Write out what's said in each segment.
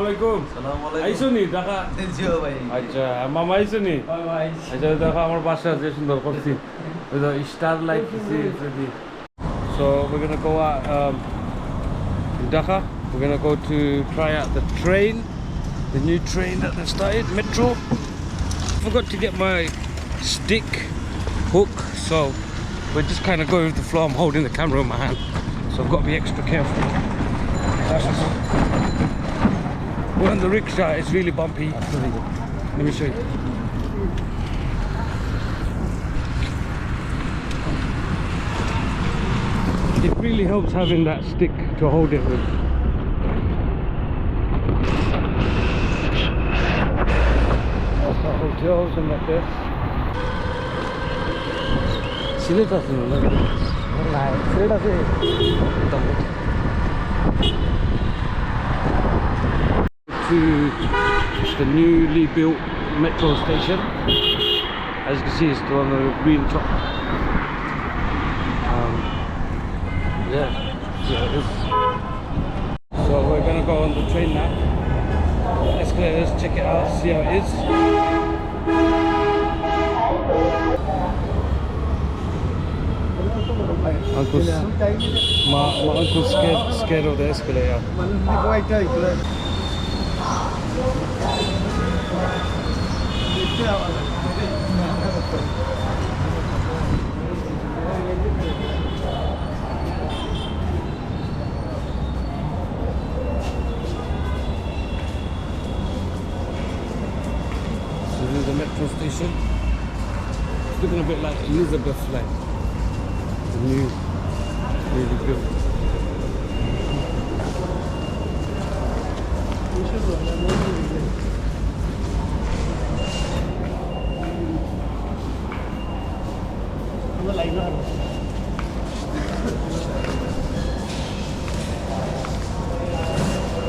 Assalamualaikum. Assalamualaikum. আইছো নি ঢাকা? জিও ভাই। আচ্ছা মামা আইছো নি? আচ্ছা দেখো আমার বাসা যে সুন্দর করছি। ওই যে স্টার লাইট দিছি ready. So we're gonna go out in Dhaka. We're gonna go to try out the train, the new train that they started, metro. Forgot to get my stick hook, so we're just kind of going with the flow. I'm holding the camera in my hand, so I've got to be extra careful. We're on the rickshaw, it's really bumpy. Let me show you. It really helps having that stick to hold it with. Hotels and like this. Sylhet আছে না? না, Sylhet আছে। To the newly built metro station. As you can see, it's still on the green top. Yeah, it is. So we're gonna go on the train now. Escalators, check it out, see how it is. My uncle's scared of the escalator. So this is the metro station. It's looking a bit like Elizabeth line. The new, really good.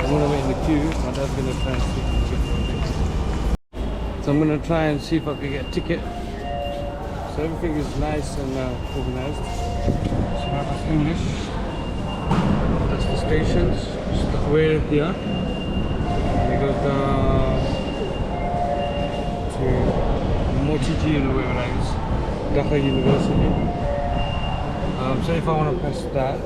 I'm gonna wait in the queue. My dad's gonna try and see if he can get one next. So I'm gonna try and see if I can get a ticket. So everything is nice and organized. So that's English. That's the stations. We're here. We go down to Motiji or whatever that is. Dhaka University. So if I want to press that,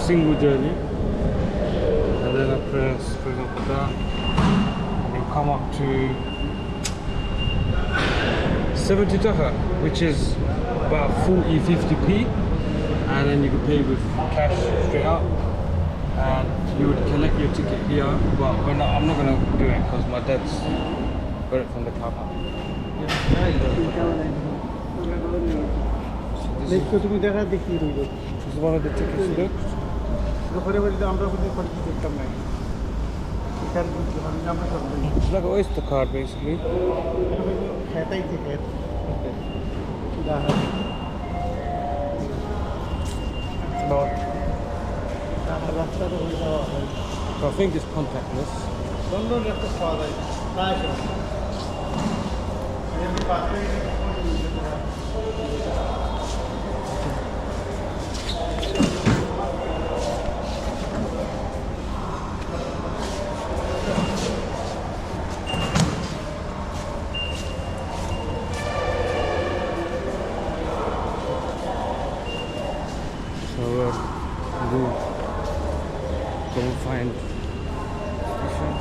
single journey, and then I press, for example, that, and you come up to 70 Dhaka, which is about 40-50p, and then you can pay with cash straight up, and you would collect your ticket here. But I'm not going to do it because my dad's got it from the car park. This is one of the tickets, look. It's like an Oyster card basically. So I think it's contactless. So we'll go find station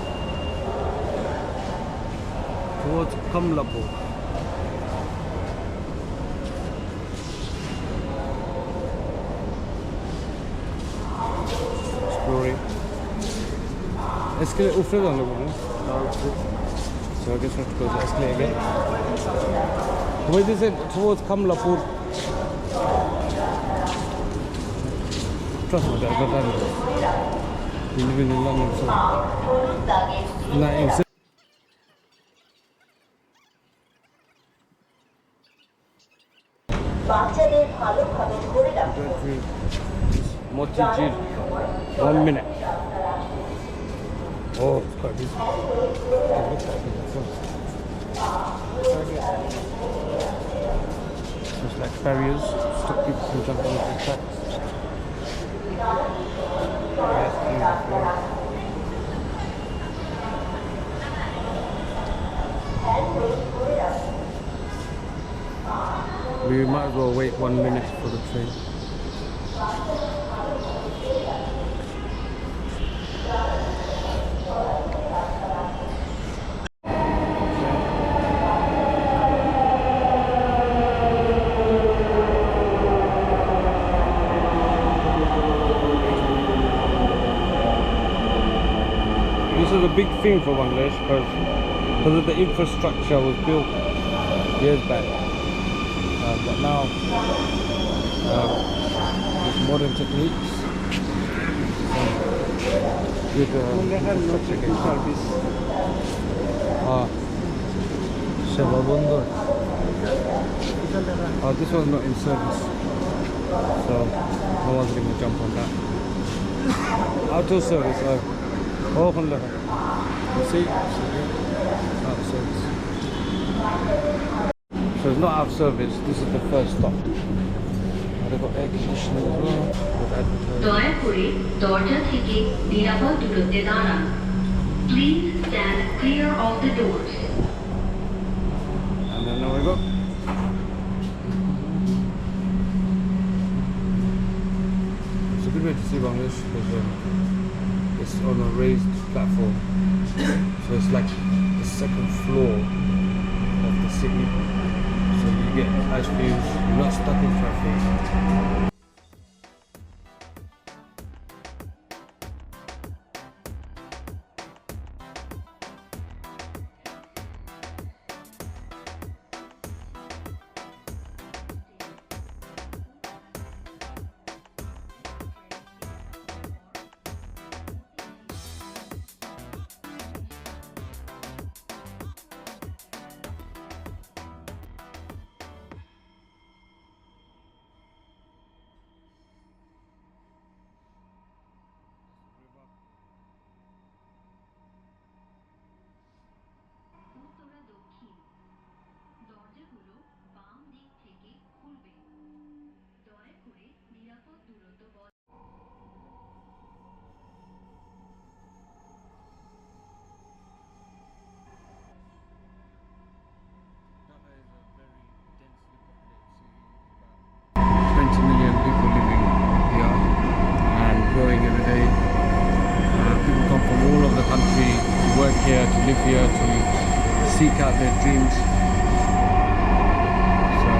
towards Kamlapur. Exploring. Escalator ऊपर जाने को है. So I guess we have to go to escalator again. Where is it? Towards Kamlapur. Trust me, I've got that. You live in London, so. Nah, Motiji, 1 minute. Oh, it's quite busy. Let's like barriers, stop people from jumping onto the tracks. We might as well wait 1 minute for the train. This is a big thing for Bangladesh because of the infrastructure was built years back. But now with modern techniques, with service. Seva Bundar. This was not in service, so no one's going to jump on that. Out of service. Oh, you see? Out of service. So it's not out of service, this is the first stop. They've got air conditioning as well. Please stand clear of the doors. And then there we go. It's a good way to see Bangladesh because it's on a raised platform. So it's like the second floor of the city. So you get nice views, you're not stuck in traffic. Here to live here, to seek out their dreams. So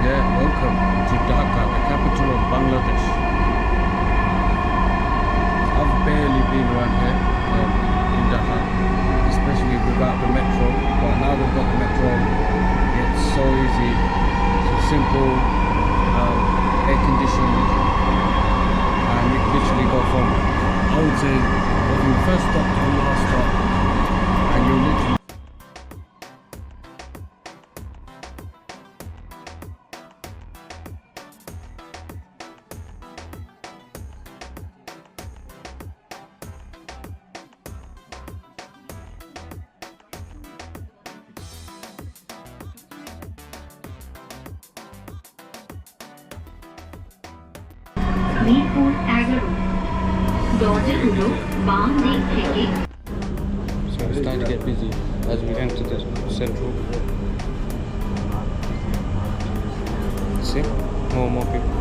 yeah, welcome to Dhaka, the capital of Bangladesh. I've barely been around here in Dhaka, especially without the metro, but now they've got the metro, it's so easy, so simple, air conditioned, and you can literally go from, I would say, from the first stop to the last stop, and you're literally So it's starting to get busy as we enter the central. See? More and more people.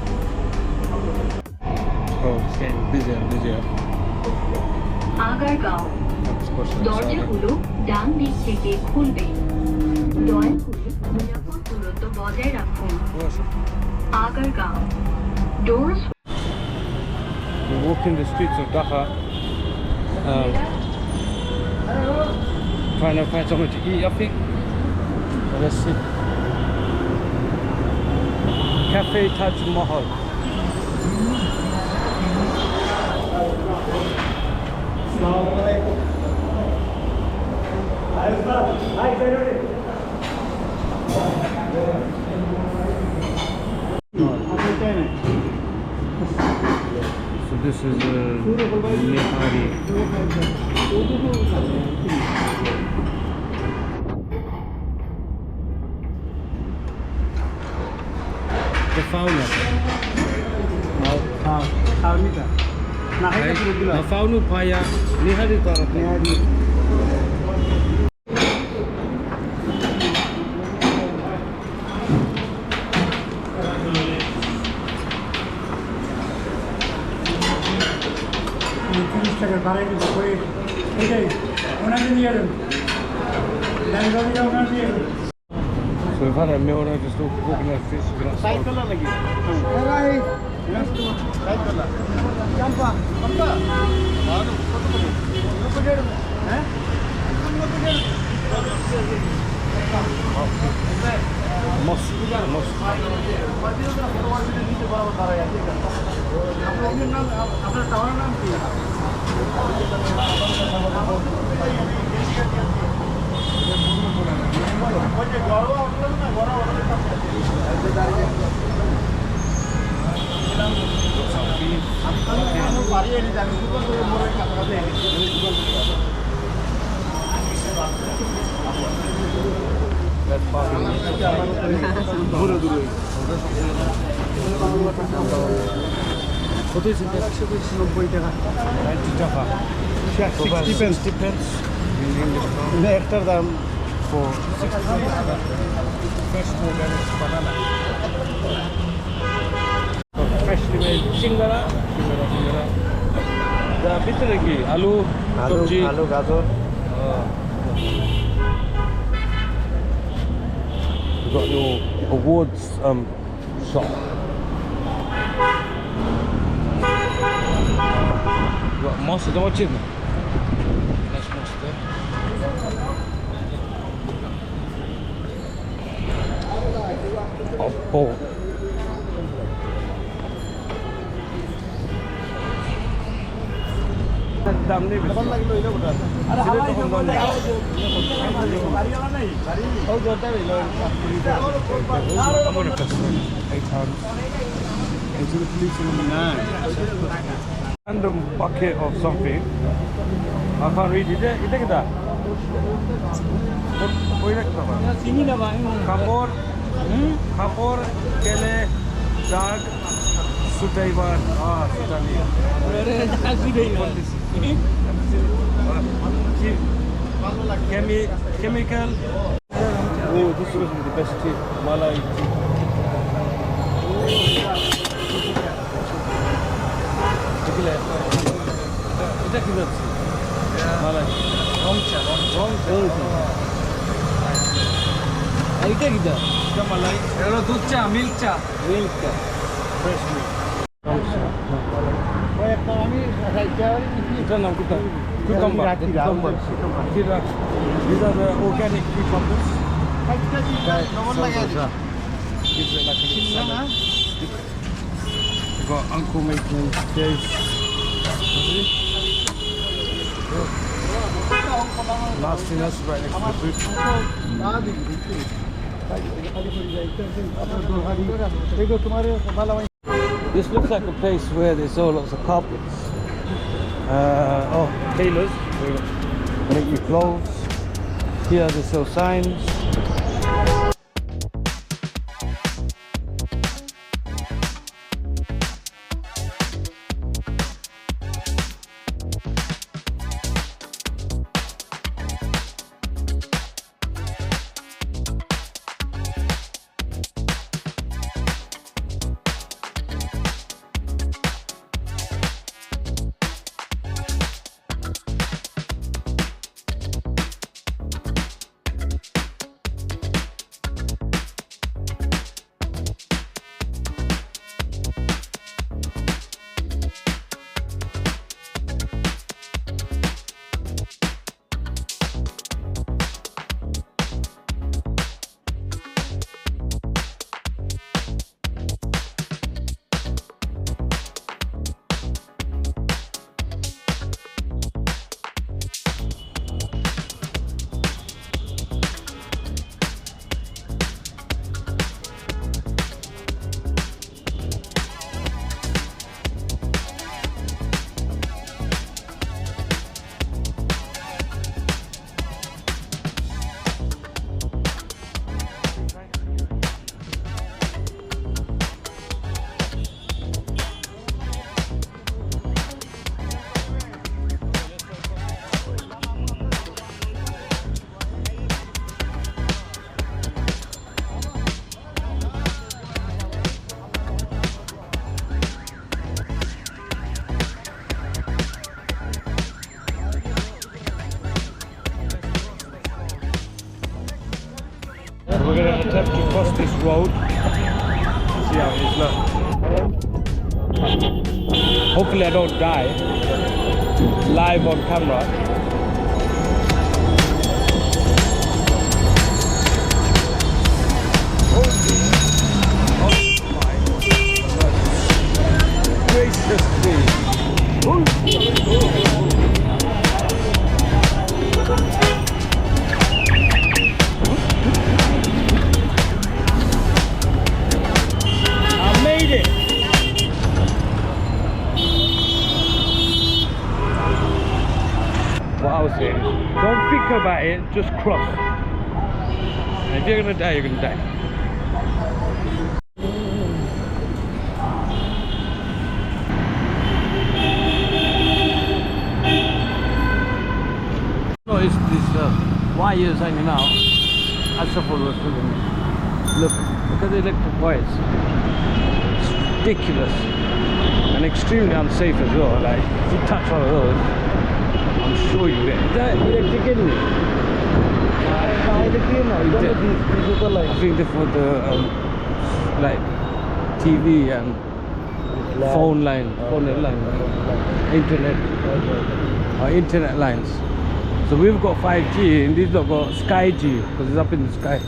Oh, it's getting busier and busier. Agargaon দরজাগুলো ডান দিক থেকে খুলবে দয়া করে নিরাপদ দূরত্ব বজায় রাখুন Agargaon doors. We're walking the streets of Dhaka, trying to find somewhere to eat, I think. Let's see. Cafe Taj Mahal. So this is Nihari. The fauna. Armita. Nah, Right? itu dulu. Na fauna paya ni hari tara. টাকার বাড়াই দিতে করে এটাই ওনাকে দিয়ে দেন ডাইভারটা ওনাকে দিয়ে দেন So we've had a meal now, just all coconut fish. We're gonna start. Cycle লাগি ভাই সাইকেল চাম্পা চাম্পা আর কত করে হ্যাঁ Moss. আপনার টাওয়ার নাম কি That's fine. What is it? 190 টাকা 90 টাকা. 60 pence. 60 pence. In English pound. এটা একটার দাম For 60 pence. Fresh organic banana. So freshly made singara. The bitter ki aloo, sabji. আলু গাজর You got your awards shop. You got mustard. Don't watch it. Nice mustard. Oh. দাম নেই বেশি। লাগলো এটা কোটা আরে হাওয়াই তখন দাম নেই। বাড়িওয়ালা নাই বাড়ি ও জোরটা হইলো I'm gonna cost £8. Into the police না random bucket of something. I can't read it. It's like that. What is that? চিনি না ভাই Kapor, kele, dag, sutaiban. Sutani. আরে আসি দেই না Chemical. Oh, this was the best tea. Malai tea. এটা কি যাচ্ছে মালাই রংচা এইটা কি দা এটা মালাই এটা দুধ চা মিল্ক চা ফ্রেশ মিল্ক রংচা ওই একটা আমি খাইতে পারি এটার নাম কোথা cucumber. These are the organic cucumbers. কেমন লাগে Gives it like a little salad. We got uncle making this. Nastiness right next to the food. This looks like a place where they sell lots of carpets. Tailors. They make you clothes. Here they sell signs. road. See how it is, look. Hopefully I don't die live on camera. Oh my God. Gracious me. I made it. What I was saying is, don't think about it, just cross. And if you're gonna die, you're gonna die. Notice these wires hanging out. That's the full Look at the electric wires. It's ridiculous and extremely unsafe as well. Like if you touch one of those, I'm sure you get. Is that electric in it? I think they're for the like TV and phone line, internet lines. So we've got 5G and these lot got Sky G because it's up in the sky.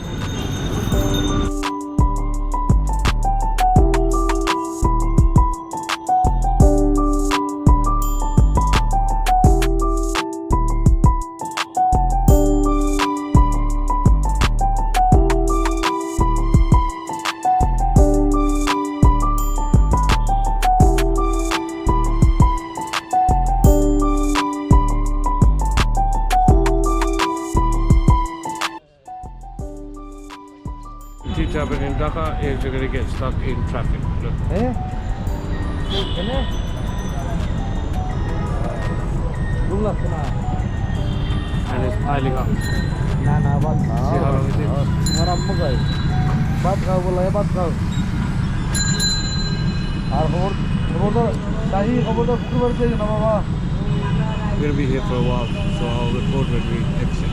To happen in Dhaka is you're going to get stuck in traffic. Look. And it's piling up. See how long it is? We're going to be here for a while, so I'll record when we exit.